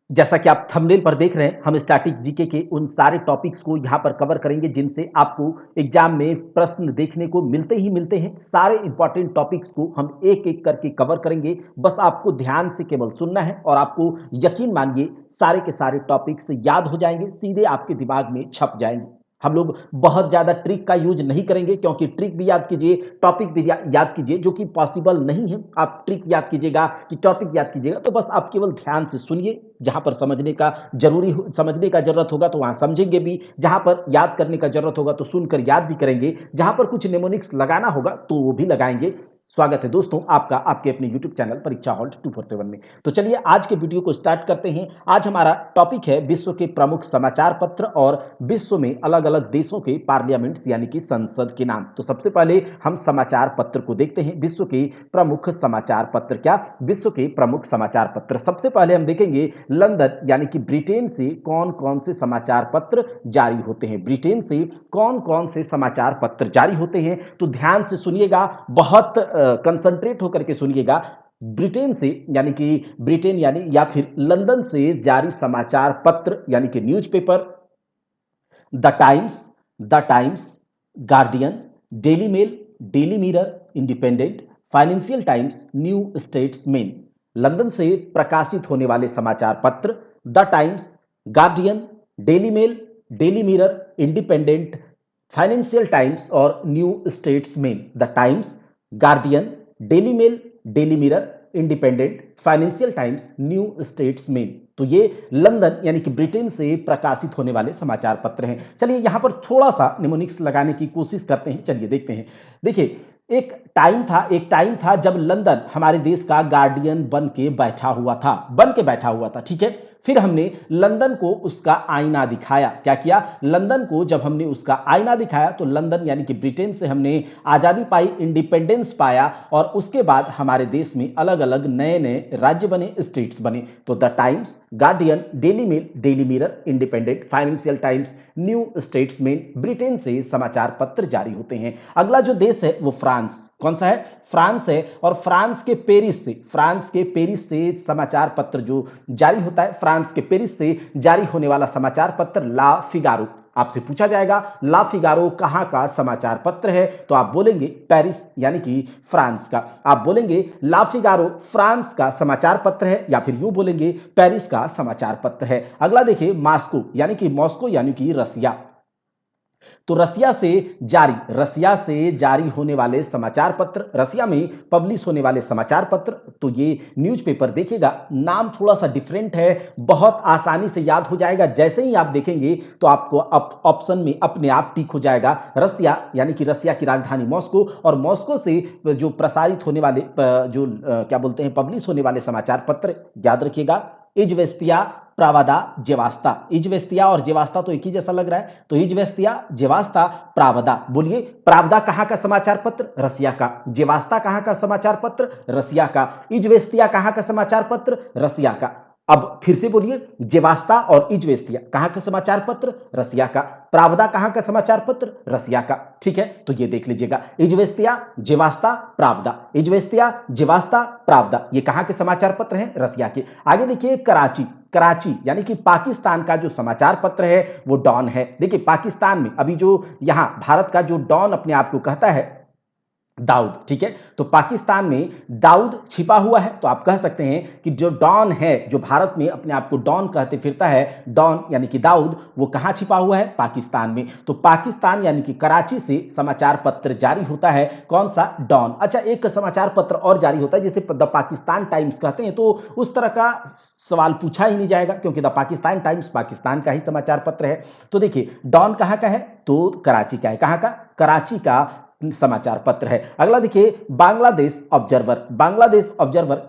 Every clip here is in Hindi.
जैसा कि आप थंबनेल पर देख रहे हैं, हम स्टैटिक जीके के उन सारे टॉपिक्स को यहाँ पर कवर करेंगे जिनसे आपको एग्जाम में प्रश्न देखने को मिलते ही मिलते हैं। सारे इंपॉर्टेंट टॉपिक्स को हम एक-एक करके कवर करेंगे। बस आपको ध्यान से केवल सुनना है और आपको यकीन मानिए सारे के सारे टॉपिक्स याद हो जाएँगे, सीधे आपके दिमाग में छप जाएँगे। हम लोग बहुत ज़्यादा ट्रिक का यूज़ नहीं करेंगे क्योंकि ट्रिक भी याद कीजिए, टॉपिक भी याद कीजिए जो कि पॉसिबल नहीं है। आप ट्रिक याद कीजिएगा कि टॉपिक याद कीजिएगा तो बस आप केवल ध्यान से सुनिए। जहाँ पर समझने का ज़रूरत होगा तो वहाँ समझेंगे भी, जहाँ पर याद करने का ज़रूरत होगा तो सुनकर याद भी करेंगे, जहाँ पर कुछ निमोनिक्स लगाना होगा तो वो भी लगाएँगे। स्वागत है दोस्तों आपका आपके अपने यूट्यूब चैनल परीक्षा हॉल्ट 247 में। तो चलिए आज के वीडियो को स्टार्ट करते हैं। आज हमारा टॉपिक है विश्व के प्रमुख समाचार पत्र और विश्व में अलग-अलग देशों के पार्लियामेंट्स यानी कि संसद के नाम। तो सबसे पहले हम समाचार पत्र को देखते हैं। विश्व के प्रमुख समाचार पत्र क्या? विश्व के प्रमुख समाचार पत्र। सबसे पहले हम देखेंगे लंदन यानी कि ब्रिटेन से कौन-कौन से समाचार पत्र जारी होते हैं। ब्रिटेन से कौन-कौन से समाचार पत्र जारी होते हैं तो ध्यान से सुनिएगा, बहुत कंसंट्रेट होकर के सुनिएगा। ब्रिटेन यानी या फिर लंदन से जारी समाचार पत्र यानी कि newspaper the Times the Times, Guardian, Daily Mail, Daily Mirror, Independent, Financial Times, New Statesman. London से प्रकाशित होने वाले समाचार पत्र the Times, Guardian, Daily Mail, Daily Mirror, Independent, Financial Times और New Statesman. The Times, Guardian, Daily Mail, Daily Mirror, Independent, Financial Times, New Statesman. तो ये लंदन यानी कि ब्रिटेन से प्रकाशित होने वाले समाचार पत्र हैं। चलिए यहां पर थोड़ा सा निमोनिक्स लगाने की कोशिश करते हैं। चलिए देखते हैं। देखिए एक टाइम था जब लंदन हमारे देश का गार्डियन बन के बैठा हुआ था, ठीक है। फिर हमने लंदन को उसका आईना दिखाया। क्या किया? लंदन को जब हमने उसका आईना दिखाया तो लंदन यानी कि ब्रिटेन से हमने आजादी पाई, इंडिपेंडेंस पाया और उसके बाद हमारे देश में अलग अलग नए नए राज्य बने, स्टेट्स बने। तो the Times, Guardian, Daily Mail, Daily Mirror, Independent, Financial Times, New Statesman, Britain से समाचार पत्र जारी होते हैं। अगला जो देश है वो फ्रांस। कौन सा है? फ्रांस है। और फ्रांस के पेरिस से समाचार पत्र जो जारी होता है, फ्रांस के पेरिस से जारी होने वाला समाचार पत्र ला फिगारो। आपसे पूछा जाएगा ला फिगारो कहां का समाचार पत्र है तो आप बोलेंगे पेरिस यानी कि फ्रांस का। आप बोलेंगे ला फिगारो फ्रांस का समाचार पत्र है या फिर यूं बोलेंगे पेरिस का समाचार पत्र है। अगला देखिए मॉस्को यानी कि रसिया। तो रसिया से जारी होने वाले समाचार पत्र, रसिया में पब्लिश होने वाले समाचार पत्र, तो ये न्यूज़पेपर देखिएगा, नाम थोड़ा सा डिफरेंट है, बहुत आसानी से याद हो जाएगा। जैसे ही आप देखेंगे तो आपको ऑप्शन में अपने आप टिक हो जाएगा रसिया यानी कि रसिया की राजधानी मॉस्को। और मॉस्को से जो प्रसारित होने वाले क्या बोलते हैं पब्लिश होने वाले समाचार पत्र याद रखिएगा, इजवेस्तिया, प्रावादा, जेवास्ता। इजवेस्तिया और जेवास्ता तो एक ही जैसा लग रहा है, तो इजवेस्तिया, जेवास्ता, प्रावदा। बोलिए प्रावदा कहां का समाचार पत्र? रसिया का। जेवास्ता कहां का समाचार पत्र? रसिया का। इजवेस्तिया कहां का समाचार पत्र? रसिया का। अब फिर से बोलिए, जेवास्ता और इजवेस्तिया कहां का समाचार पत्र? रसिया का। प्रावदा कहां का समाचार पत्र? रसिया का। ठीक है, तो ये देख लीजिएगा, इजवेस्तिया, जेवास्ता, प्रावदा, इजवेस्तिया, जेवास्ता, प्रावदा, ये कहां के समाचार पत्र हैं? रसिया के। आगे देखिए कराची यानी कि पाकिस्तान का जो समाचार पत्र है वो डॉन है। देखिए पाकिस्तान में अभी जो यहां भारत का जो डॉन अपने आप को कहता है दाऊद, ठीक है, तो पाकिस्तान में दाऊद छिपा हुआ है। तो आप कह सकते हैं कि जो डॉन है, जो भारत में अपने आप को डॉन कहते फिरता है, डॉन यानी कि दाऊद, वो कहां छिपा हुआ है? पाकिस्तान में। तो पाकिस्तान यानी कि कराची से समाचार पत्र जारी होता है, कौन सा? डॉन। अच्छा, एक समाचार पत्र और जारी होता है जिसे द पाकिस्तान टाइम्स कहते हैं, तो उस तरह का सवाल पूछा ही नहीं जाएगा क्योंकि द पाकिस्तान टाइम्स पाकिस्तान का ही समाचार पत्र है। तो देखिए डॉन कहां का है? तो कराची का है। कहां का? कराची का समाचार पत्र है। अगला देखिए बांग्लादेश ऑब्जर्वर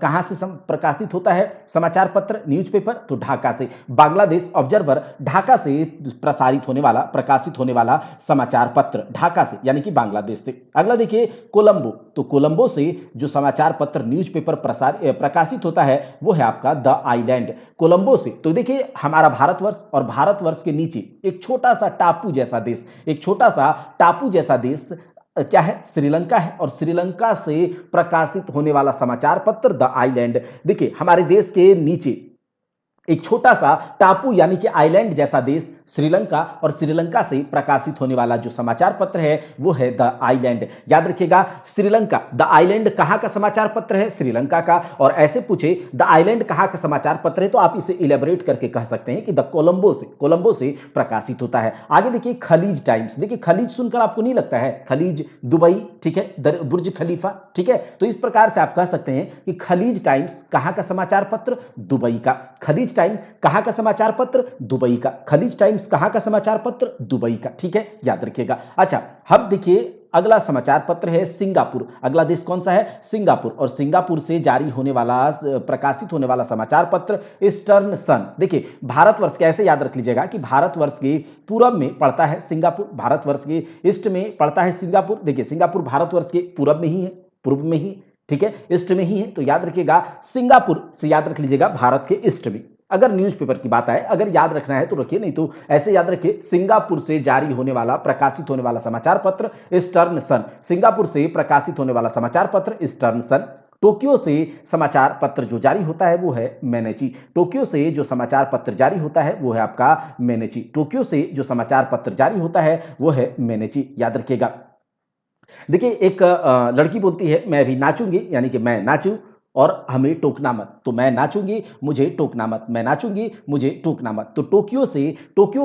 कहां से प्रकाशित होता है समाचार पत्र, न्यूज़पेपर? तो ढाका से। बांग्लादेश ऑब्जर्वर ढाका से प्रकाशित होने वाला समाचार पत्र, ढाका से यानी कि बांग्लादेश से। अगला देखिए कोलंबो। तो कोलंबो से जो समाचार पत्र, न्यूज़पेपर प्रकाशित होता है वो है आपका द आइलैंड। कोलंबो से। तो देखिए हमारा भारतवर्ष और भारतवर्ष के नीचे एक छोटा सा टापू जैसा देश क्या है? श्रीलंका है। और श्रीलंका से प्रकाशित होने वाला समाचार पत्र द आइलैंड। देखिए हमारे देश के नीचे एक छोटा सा टापू यानी कि आइलैंड जैसा देश श्रीलंका, और श्रीलंका से प्रकाशित होने वाला जो समाचार पत्र है वो है द आइलैंड। याद रखिएगा, श्रीलंका, द आइलैंड कहां का समाचार पत्र है? श्रीलंका का। और ऐसे पूछे द आइलैंड कहां का समाचार पत्र है, तो आप इसे इलेबोरेट करके कह सकते हैं कि द कोलंबो से प्रकाशित होता है। आगे देखिए खलीज टाइम्स। देखिए खलीज सुनकर आपको नहीं लगता है खलीज दुबई, ठीक है, बुर्ज खलीफा, ठीक है, तो इस प्रकार से आप कह सकते हैं कि खलीज टाइम्स कहां का समाचार पत्र? दुबई का। खलीज टाइम्स कहां का समाचार पत्र? दुबई का। खलीज टाइम्स कहां का समाचार पत्र? दुबई का, ठीक है, याद रखिएगा। अच्छा, अब देखिए अगला समाचार पत्र है सिंगापुर। अगला देश कौन सा है? सिंगापुर। और सिंगापुर से जारी होने वाला, प्रकाशित होने वाला समाचार पत्र ईस्टर्न सन। देखिए भारतवर्ष के, ऐसे याद रख लीजिएगा कि भारतवर्ष के पूरब में पड़ता है सिंगापुर, भारतवर्ष के ईस्ट में पड़ता है सिंगापुर। देखिए सिंगापुर भारतवर्ष के पूरब में ही है, पूर्व में ही, ठीक है, ईस्ट में ही है, तो याद रखिएगा सिंगापुर से याद रख लीजिएगा भारत के ईस्ट में। अगर न्यूज़पेपर की बात आए, अगर याद रखना है तो रखिए, नहीं तो ऐसे याद रखिए सिंगापुर से जारी होने वाला, प्रकाशित होने वाला समाचार पत्र ईस्टर्न सन। सिंगापुर से प्रकाशित होने वाला समाचार पत्र ईस्टर्न सन। टोक्यो से समाचार पत्र जो जारी होता है वो है मैनेची। टोक्यो से जो समाचार पत्र जारी होता है वो है आपका मैनेची। टोक्यो से जो समाचार पत्र जारी होता है वो है मैनेची, याद रखिएगा। देखिए एक लड़की बोलती है मैं भी नाचूंगी, यानी कि मैं नाचूं और हमें टोकना मत। तो मैं नाचूंगी, मुझे टोकना मत। मैं नाचूंगी, मुझे टोकना मत। तो टोक्यो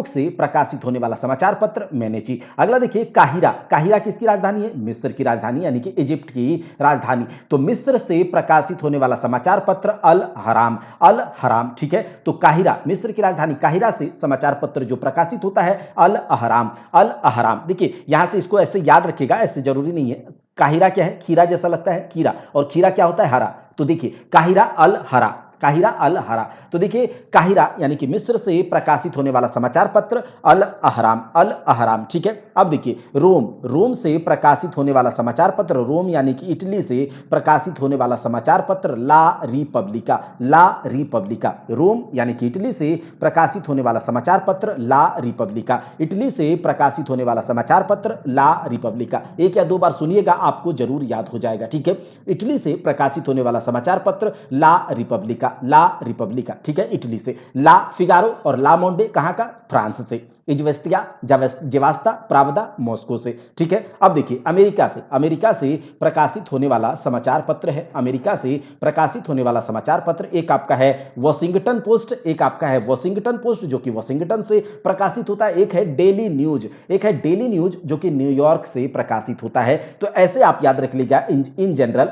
से प्रकाशित होने वाला समाचार पत्र मैनेची। अगला देखिए काहिरा। काहिरा किसकी राजधानी है? मिस्र की राजधानी, यानी कि इजिप्ट की राजधानी। तो मिस्र से प्रकाशित होने वाला समाचार पत्र अल हराम। अल हराम, ठीक है, तो काहिरा, मिस्र की राजधानी काहिरा से समाचार पत्र जो प्रकाशित होता है अल अहराम। अल अहराम, देखिए यहां से इसको ऐसे याद रखिएगा, ऐसे जरूरी नहीं है। काहिरा क्या है? खीरा जैसा लगता है, खीरा, और खीरा क्या होता है? हरा। तो देखिए काहिरा अल हरा, काहिरा अल हरा। तो देखिए काहिरा यानी कि मिस्र से प्रकाशित होने वाला समाचार पत्र अल अहराम, अल अहराम, ठीक है। अब देखिए रोम। रोम से प्रकाशित होने वाला समाचार पत्र, रोम यानी कि इटली से प्रकाशित होने वाला समाचार पत्र ला रिपब्लिका। ला रिपब्लिका। रोम यानी कि इटली से प्रकाशित होने वाला समाचार पत्र ला रिपब्लिका। इटली से प्रकाशित होने वाला समाचार पत्र ला रिपब्लिका। एक या दो बार सुनिएगा, आपको जरूर याद हो जाएगा, ठीक है। इटली से प्रकाशित होने वाला समाचार पत्र ला रिपब्लिका, ला रिपब्लिका, ठीक है, इटली से। ला फिगारो और ला मोंडे कहां का? फ्रांस से। इजवेस्तिया, जेवास्ता, प्रावदा मॉस्को से, ठीक है। अब देखिए अमेरिका से प्रकाशित होने वाला समाचार पत्र है, अमेरिका से प्रकाशित होने वाला समाचार पत्र एक आपका है वॉशिंगटन पोस्ट, एक आपका है वॉशिंगटन पोस्ट जो कि वॉशिंगटन से प्रकाशित होता है, एक है डेली न्यूज, एक है डेली न्यूज जो कि न्यूयॉर्क से प्रकाशित होता है। तो ऐसे आप याद रख लीजिएगा इन जनरल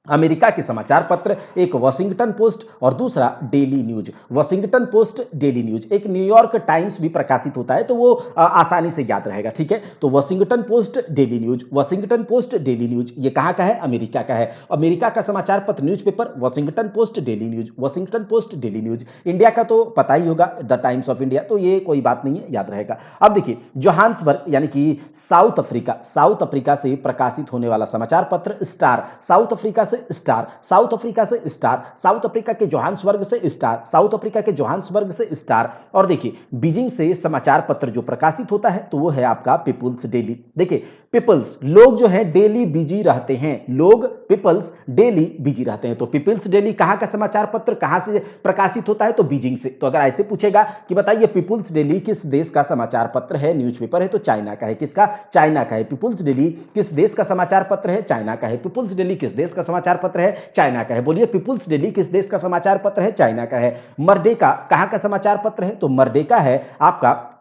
अमेरिका के समाचार पत्र, एक वॉशिंगटन पोस्ट और दूसरा daily news. Washington post, daily news. एक न्यूयॉर्क टाइम्स भी प्रकाशित होता है, तो वो आसानी से याद रहेगा, ठीक है। तो Washington post, daily news, Washington post, daily news, ये कहां का है? अमेरिका का है। अमेरिका का समाचार पत्र newspaper Washington post, daily news, Washington post, daily news. India का तो पता ही होगा, द टाइम्स ऑफ इंडिया, तो ये कोई बात नहीं है, याद रहेगा। अब देखिए जोहान्सबर्ग यानी कि साउथ अफ्रीका, साउथ अफ्रीका से प्रकाशित होने वाला समाचार पत्र स्टार। साउथ अफ्रीका से स्टार, साउथ अफ्रीका से स्टार, साउथ अफ्रीका के जोहान्सबर्ग से स्टार, साउथ अफ्रीका के जोहान्सबर्ग से स्टार। और देखिए बीजिंग से समाचार पत्र जो प्रकाशित होता है तो वो है आपका पीपुल्स डेली। देखिए पीपल्स, लोग जो है डेली बिजी रहते हैं, लोग पीपल्स डेली बिजी रहते हैं। तो पीपल्स डेली कहां का समाचार पत्र, कहां से प्रकाशित होता है? तो बीजिंग से। तो अगर ऐसे पूछेगा कि बताइए पीपल्स डेली किस देश का समाचार पत्र है, न्यूज़पेपर है, तो चाइना का है। किसका? चाइना का है। पीपल्स डेली किस देश का समाचार पत्र है? चाइना का है। पीपल्स डेली किस देश का समाचार पत्र है? चाइना का है। बोलिए पीपल्स डेली किस देश का समाचार पत्र है? चाइना का है। मर्डेका कहां का समाचार पत्र है? तो मर्डेका है आपका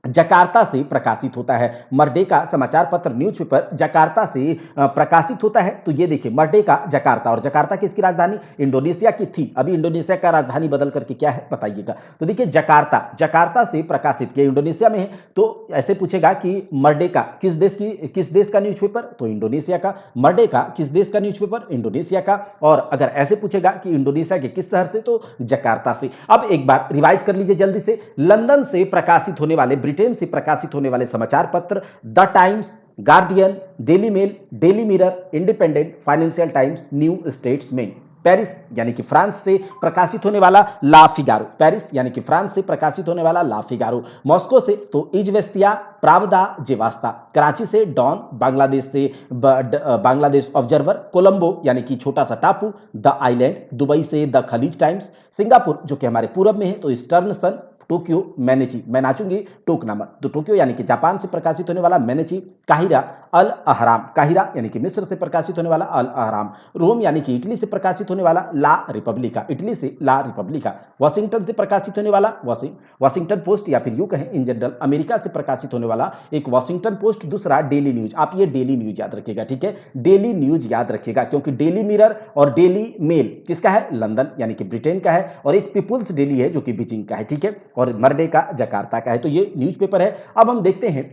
जकार्ता से प्रकाशित होता है। मर्डेका समाचार पत्र न्यूज़पेपर जकार्ता से प्रकाशित होता है। तो ये देखिए मर्डेका जकार्ता, और जकार्ता किसकी राजधानी? इंडोनेशिया की थी, अभी इंडोनेशिया का राजधानी बदल करके क्या है बताइएगा। तो देखिए जकार्ता, जकार्ता से प्रकाशित किया, इंडोनेशिया में है। तो ऐसे पूछेगा कि मर्डेका किस देश का न्यूज़पेपर? तो इंडोनेशिया का। मर्डेका किस देश का न्यूज़पेपर? इंडोनेशिया का। और अगर ऐसे पूछेगा कि इंडोनेशिया के किस शहर से? तो जकार्ता से। अब एक बार रिवाइज कर लीजिए जल्दी से। लंदन से प्रकाशित होने वाले, ब्रिटेन से प्रकाशित होने वाले समाचार पत्र the Times, Guardian, Daily Mail, Daily Mirror, Independent, Financial Times, New Statesman. Paris यानी कि फ्रांस से प्रकाशित होने वाला ला फिगारो, पेरिस यानी कि फ्रांस से प्रकाशित होने वाला ला फिगारो। मॉस्को से तो इजवेस्तिया, प्रावदा, जेवास्ता। कराची से डॉन, बांग्लादेश से बांग्लादेश ऑब्जर्वर। कोलंबो यानी कि छोटा सा टापू, द आइलैंड। दुबई से द खलीज टाइम्स। सिंगापुर जो कि हमारे पूरब में है तो ईस्टर्न सन। टोक्यो मैनेची, मैं नाचूंगी टोकनामा, तो टोक्यो यानी कि जापान से प्रकाशित होने वाला मैनेची। काहिरा, अल अहराम, काहिरा यानी कि मिस्र से प्रकाशित होने वाला अल अहराम। रोम यानी कि इटली से प्रकाशित होने वाला ला रिपब्लिका, इटली से ला रिपब्लिका। वाशिंगटन से प्रकाशित होने वाला वाशिंगटन पोस्ट, या फिर यूं कहें इन जनरल अमेरिका से प्रकाशित होने वाला एक वाशिंगटन पोस्ट, दूसरा डेली न्यूज। आप ये डेली न्यूज याद रखिएगा, ठीक है, डेली न्यूज याद रखिएगा, क्योंकि डेली मिरर और डेली मेल किसका है, लंदन यानी कि ब्रिटेन का है, और एक पीपुल्स डेली है जो कि बीजिंग का है, ठीक है, और मरडे का जकार्ता का है। तो ये न्यूज़पेपर है। अब हम देखते हैं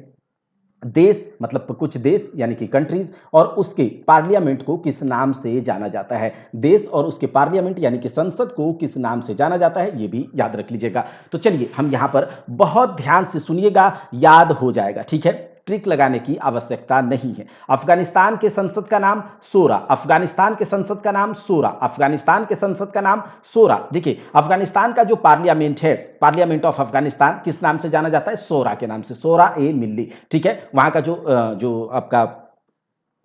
देश, मतलब कुछ देश यानी कि कंट्रीज और उसके पार्लियामेंट को किस नाम से जाना जाता है। देश और उसके पार्लियामेंट यानी कि संसद को किस नाम से जाना जाता है, ये भी याद रख लीजिएगा। तो चलिए हम यहां पर बहुत ध्यान से सुनिएगा, याद हो जाएगा, ठीक है, ट्रिक लगाने की आवश्यकता नहीं है। अफगानिस्तान के संसद का नाम सोरा, अफगानिस्तान के संसद का नाम सोरा, अफगानिस्तान के संसद का नाम सोरा। देखिए अफगानिस्तान का जो पार्लियामेंट है, पार्लियामेंट ऑफ अफगानिस्तान, किस नाम से जाना जाता है, सोरा के नाम से, सोरा ए मिल्ली, ठीक है। वहां का जो आपका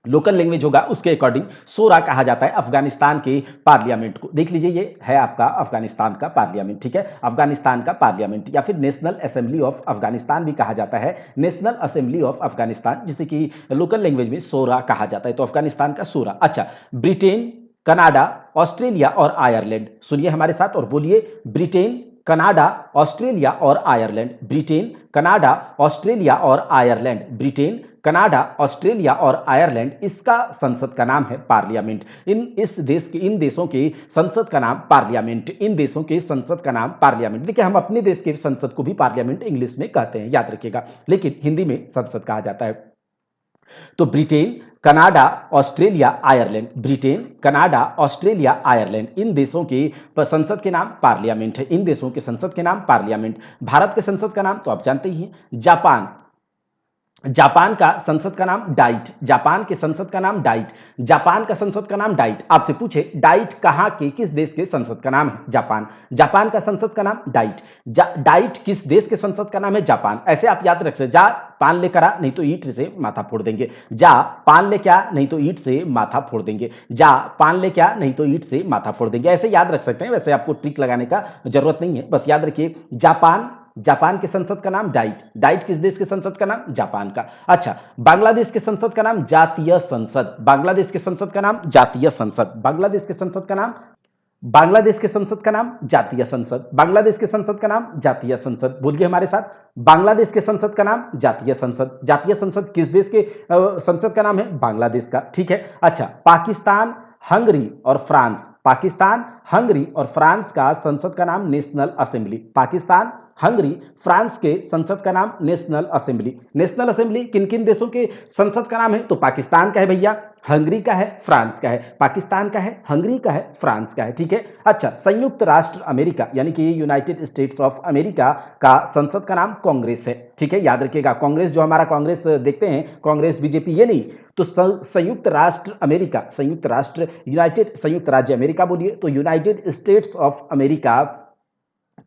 लोकल लैंग्वेज होगा उसके अकॉर्डिंग सोरा कहा जाता है अफगानिस्तान के पार्लियामेंट को। देख लीजिए ये है आपका अफगानिस्तान का पार्लियामेंट, ठीक है, अफगानिस्तान का पार्लियामेंट, या फिर नेशनल असेंबली ऑफ अफगानिस्तान भी कहा जाता है, नेशनल असेंबली ऑफ अफगानिस्तान, जिसे कि लोकल लैंग्वेज में सोरा कहा जाता है। तो अफगानिस्तान का सोरा। अच्छा, ब्रिटेन, कनाडा, ऑस्ट्रेलिया और आयरलैंड, सुनिए हमारे साथ और बोलिए, ब्रिटेन, कनाडा, ऑस्ट्रेलिया और आयरलैंड, ब्रिटेन, कनाडा, ऑस्ट्रेलिया और आयरलैंड, ब्रिटेन, कनाडा, ऑस्ट्रेलिया और आयरलैंड, इसका संसद का नाम है पार्लियामेंट। इन देशों के संसद का नाम पार्लियामेंट, इन देशों के संसद का नाम पार्लियामेंट। देखिए हम अपने देश के संसद को भी पार्लियामेंट इंग्लिश में कहते हैं, याद रखिएगा, लेकिन हिंदी में संसद कहा जाता है। तो Britain, Canada, Australia, Ireland, Britain, Canada, Australia, Ireland, इन देशों के संसद के नाम पार्लियामेंट है, इन देशों के संसद के नाम पार्लियामेंट। भारत के संसद का नाम तो आप जानते ही हैं, जापान, जापान का संसद का नाम डाइट, जापान के संसद का नाम डाइट, जापान का संसद का नाम डाइट। आपसे पूछे डाइट कहां के किस देश के संसद का नाम है, जापान, जापान का संसद का नाम डाइट, डाइट किस देश के संसद का नाम है, जापान। ऐसे आप याद रख सकते, जा पान लेकर आ नहीं तो ईंट से माथा फोड़ देंगे, जा पान ले क्या नहीं तो ईंट से माथा फोड़ देंगे, जा पान ले क्या नहीं तो ईंट से माथा फोड़ देंगे, ऐसे याद रख सकते हैं। वैसे आपको ट्रिक लगाने का जरूरत नहीं है, बस याद रखिए जापान, जापान के संसद का नाम डाइट, डाइट किस देश के संसद का नाम, जापान का। अच्छा, बांग्लादेश के संसद का नाम जातीय संसद, बांग्लादेश के संसद का नाम जातीय संसद, बांग्लादेश के संसद का नाम, बांग्लादेश के संसद का नाम जातीय संसद, बांग्लादेश के संसद का नाम जातीय संसद, बोलिए हमारे साथ, बांग्लादेश के संसद का नाम जातीय संसद। जातीय संसद किस देश के संसद का नाम है, बांग्लादेश का, ठीक है। अच्छा, पाकिस्तान, हंगरी और फ्रांस, पाकिस्तान, हंगरी और फ्रांस का संसद का नाम national assembly, Pakistan, Hungary, France के संसद का नाम नेशनल असेंबली। नेशनल असेंबली किन किन देशों के संसद का नाम है, तो पाकिस्तान का है भैया, हंगरी का है, फ्रांस का है, पाकिस्तान का है, हंगरी का है, फ्रांस का है, ठीक है। अच्छा, संयुक्त राष्ट्र अमेरिका यानी कि यूनाइटेड स्टेट्स ऑफ अमेरिका का संसद का नाम कांग्रेस है, ठीक है, याद रखिएगा, कांग्रेस जो हमारा कांग्रेस देखते हैं, कांग्रेस बीजेपी ये नहीं, तो संयुक्त राष्ट्र अमेरिका, संयुक्त राष्ट्र, संयुक्त राज्य अमेरिका बोलिए तो यूनाइटेड स्टेट्स ऑफ अमेरिका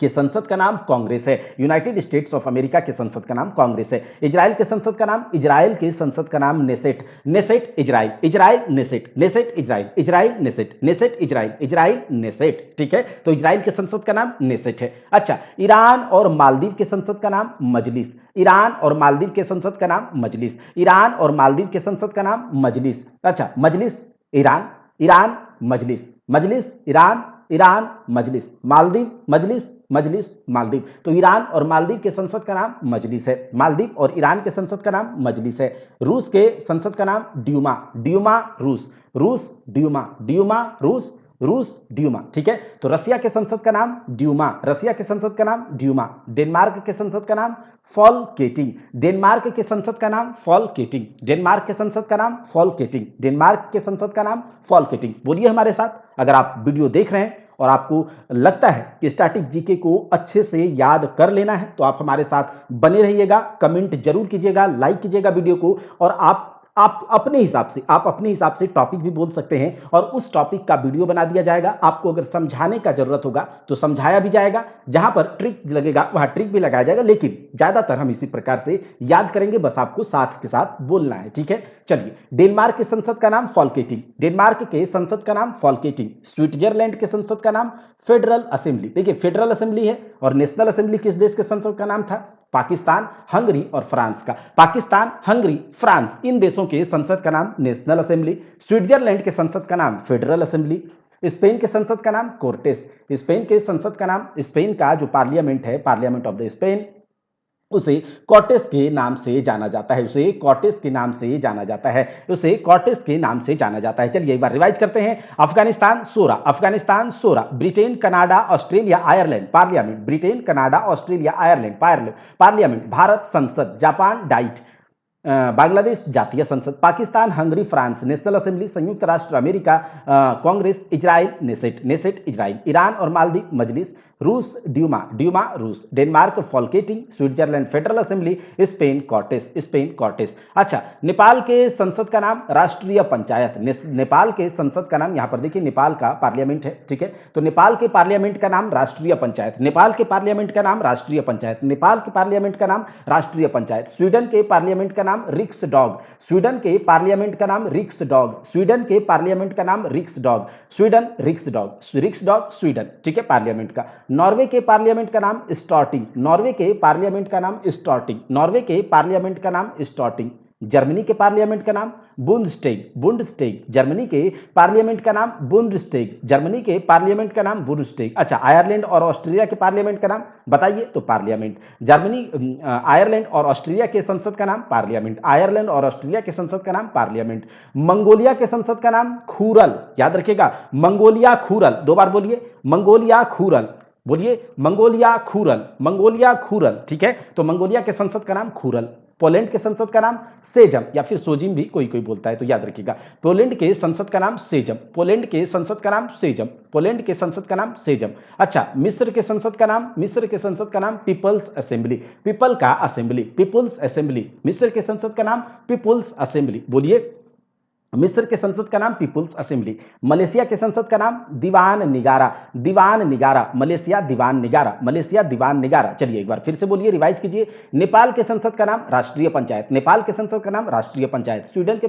के संसद का नाम कांग्रेस है, यूनाइटेड स्टेट्स ऑफ अमेरिका के संसद का नाम कांग्रेस है। इजराइल के संसद का नाम, इजराइल के संसद का नाम Knesset, Knesset Israel, Israel Knesset, Knesset Israel, Israel Knesset, Knesset Israel, Israel Knesset, ठीक है। तो इजराइल के संसद का नाम नेसेट है। अच्छा, ईरान और मालदीव के संसद का नाम मजलिस, ईरान और मालदीव के संसद का नाम मजलिस, ईरान और मालदीव के संसद का नाम मजलिस। अच्छा, मजलिस ईरान, ईरान मजलिस, मजलिस ईरान, ईरान मजलिस, मालदीव मजलिस, मजलिस मालदीव। तो ईरान और मालदीव के संसद का नाम मजलिस है, मालदीव और ईरान के संसद का नाम मजलिस है। रूस के संसद का नाम ड्यूमा, ड्यूमा रूस, रूस ड्यूमा, ड्यूमा रूस, रूस ड्यूमा, ठीक है। तो रसिया के संसद का नाम ड्यूमा, रसिया के संसद का नाम ड्यूमा। डेनमार्क के संसद का नाम फॉलकेटिंग, डेनमार्क के संसद का नाम फॉलकेटिंग, डेनमार्क के संसद का नाम फॉलकेटिंग, डेनमार्क के संसद का नाम फॉलकेटिंग। बोलिए हमारे साथ, अगर आप वीडियो देख रहे हैं और आपको लगता है कि स्टैटिक जीके को अच्छे से याद कर लेना है तो आप हमारे साथ बने रहिएगा, कमेंट जरूर कीजिएगा, लाइक कीजिएगा वीडियो को, और आप आप अपने हिसाब से टॉपिक भी बोल सकते हैं और उस टॉपिक का वीडियो बना दिया जाएगा। आपको अगर समझाने का जरूरत होगा तो समझाया भी जाएगा, जहां पर ट्रिक लगेगा वहां ट्रिक भी लगाया जाएगा, लेकिन ज्यादातर हम इसी प्रकार से याद करेंगे, बस आपको साथ के साथ बोलना है, ठीक है। चलिए, डेनमार्क की संसद का नाम फॉल्केटिंग, डेनमार्क के संसद का नाम फॉल्केटिंग। स्विट्जरलैंड के संसद का नाम फेडरल असेंबली। देखिए, फेडरल असेंबली है और नेशनल असेंबली किस देश के संसद का नाम था? पाकिस्तान, हंगरी और फ्रांस का। पाकिस्तान, हंगरी, फ्रांस, इन देशों के संसद का नाम नेशनल असेंबली। स्विट्जरलैंड के संसद का नाम फेडरल असेंबली। स्पेन के संसद का नाम कोर्टेस। स्पेन के संसद का नाम, स्पेन का जो पार्लियामेंट है, पार्लियामेंट ऑफ द स्पेन, उसे कॉर्टेस के नाम से जाना जाता है, उसे कॉर्टेस के नाम से जाना जाता है, उसे कॉर्टेस के नाम से जाना जाता है। चलिए एक बार रिवाइज करते हैं। Afghanistan 16, Afghanistan 16, Britain, Canada, Australia, Ireland parliament, Britain, Canada, Australia, Ireland parliament, Bharat Sansad, Japan Diet, Bangladesh Jatiya Sangsad, Pakistan, Hungary, France National Assembly, संयुक्त राष्ट्र अमेरिका Congress, Israel Knesset, Knesset Israel, Iran और मालदीव मजलिस, रूस ड्यूमा, ड्यूमा रूस, Denmark Folketing, Switzerland Federal Assembly, Spain Cortes, Spain Cortes. अच्छा, नेपाल के संसद का नाम राष्ट्रीय पंचायत, नेपाल के संसद का नाम, यहां पर देखिए नेपाल का पार्लियामेंट है, ठीक है, तो नेपाल के पार्लियामेंट का नाम राष्ट्रीय पंचायत, नेपाल के पार्लियामेंट का नाम राष्ट्रीय पंचायत, नेपाल के पार्लियामेंट का नाम राष्ट्रीय पंचायत। स्वीडन के पार्लियामेंट का नाम रिक्स डॉग, स्वीडन के पार्लियामेंट का नाम रिक्स डॉग, स्वीडन के पार्लियामेंट का नाम रिक्स डॉग, स्वीडन रिक्स डॉग, रिक्स डॉग स्वीडन, ठीक है, पार्लियामेंट का। नॉर्वे के पार्लियामेंट का नाम स्टॉर्टिंग, नॉर्वे के पार्लियामेंट का नाम स्टॉर्टिंग, नॉर्वे के पार्लियामेंट का नाम स्टॉर्टिंग। जर्मनी के पार्लियामेंट का नाम बुंडस्टेग, बुंडस्टेग, जर्मनी के पार्लियामेंट का नाम बुंडस्टेग, जर्मनी के पार्लियामेंट का नाम बुंडस्टेग। अच्छा, आयरलैंड और ऑस्ट्रेलिया के पार्लियामेंट का नाम बताइए, तो पार्लियामेंट। जर्मनी, आयरलैंड और ऑस्ट्रेलिया के संसद का नाम पार्लियामेंट, आयरलैंड और ऑस्ट्रेलिया के संसद का नाम पार्लियामेंट। मंगोलिया के संसद का नाम खुरल, याद रखिएगा, मंगोलिया खुरल, दो बार बोलिए, मंगोलिया खुरल, बोलिए मंगोलिया खुरल, मंगोलिया खुरल, ठीक है, तो मंगोलिया के संसद का नाम खुरल। पोलैंड के संसद का नाम सेजम या फिर सोजिम भी कोई कोई बोलता है, तो याद रखिएगा, पोलैंड के संसद का नाम सेजम, पोलैंड के संसद का नाम सेजम, पोलैंड के संसद का नाम सेजम। अच्छा, मिस्र के संसद का नाम, मिस्र के संसद का नाम पीपल्स असेंबली, पीपल का असेंबली, पीपल्स असेंबली, मिस्र के संसद का नाम पीपल्स असेंबली, बोलिए, मिस्र के संसद का नाम पीपुल्स असेंबली। मलेशिया के संसद का नाम दीवान निगारा, दीवान निगारा, मलेशिया दीवान निगारा, मलेशिया दीवान निगारा। चलिए एक बार फिर से बोलिए, रिवाइज कीजिए। नेपाल के संसद का नाम राष्ट्रीय पंचायत, नेपाल के संसद का नाम राष्ट्रीय पंचायत। स्वीडन के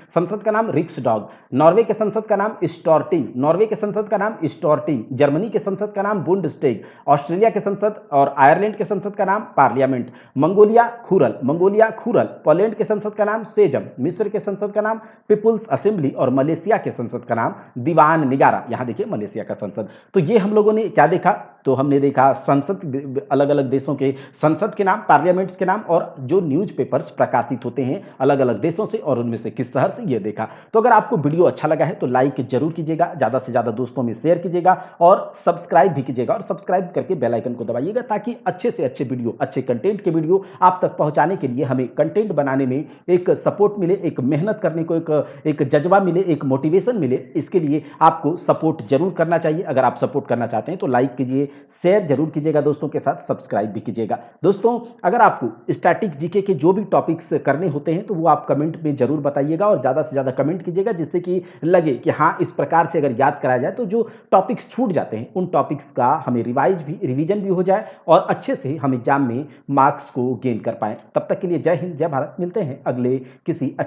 संसद का नाम रिक्स डॉग, नॉर्वे के संसद का नाम स्टॉर्टिंग, नॉर्वे के संसद का नाम स्टॉर्टिंग, जर्मनी के संसद का नाम बुंडस्टेग, ऑस्ट्रेलिया के संसद और आयरलैंड के संसद का नाम पार्लियामेंट, मंगोलिया खुरल, मंगोलिया खुरल, पोलैंड के संसद का नाम सेजम, मिस्र के संसद का नाम पीपुल्स असेंबली और मलेशिया के संसद का नाम दीवान निगारा। यहां देखिए मलेशिया का संसद। तो ये हम लोगों ने क्या देखा, तो हमने देखा संसद, अलग अलग देशों के संसद के नाम, पार्लियामेंट्स के नाम और जो न्यूज़पेपर्स प्रकाशित होते हैं अलग अलग देशों से और उनमें से किस शहर से, ये देखा। तो अगर आपको वीडियो अच्छा लगा है तो लाइक जरूर कीजिएगा, ज्यादा से ज्यादा दोस्तों में शेयर कीजिएगा और सब्सक्राइब भी कीजिएगा, और सब्सक्राइब करके बेल आइकन को दबाइएगा ताकि अच्छे से अच्छे वीडियो, अच्छे कंटेंट के वीडियो आप तक पहुंचाने के लिए हमें कंटेंट बनाने में एक सपोर्ट मिले, एक मेहनत करने को एक जज्बा मिले, एक मोटिवेशन मिले। इसके लिए आपको सपोर्ट जरूर करना चाहिए। अगर आप सपोर्ट करना चाहते हैं तो लाइक कीजिए, शेयर जरूर कीजिएगा दोस्तों के साथ, सब्सक्राइब भी कीजिएगा। दोस्तों, अगर आपको स्टैटिक जीके के जो भी टॉपिक्स करने होते हैं तो वो आप कमेंट में जरूर बताइएगा और ज़्यादा से ज़्यादा कमेंट कीजिएगा, जिससे कि लगे कि हाँ, इस प्रकार से अगर याद कराया जाए तो जो टॉपिक्स छूट जाते हैं उन टॉपिक्स का हमें रिवीजन भी हो जाए और अच्छे से हम एग्जाम में मार्क्स को गेन कर पाएं। तब तक के लिए जय हिंद, जय भारत। मिलते हैं अगले किसी अच्छे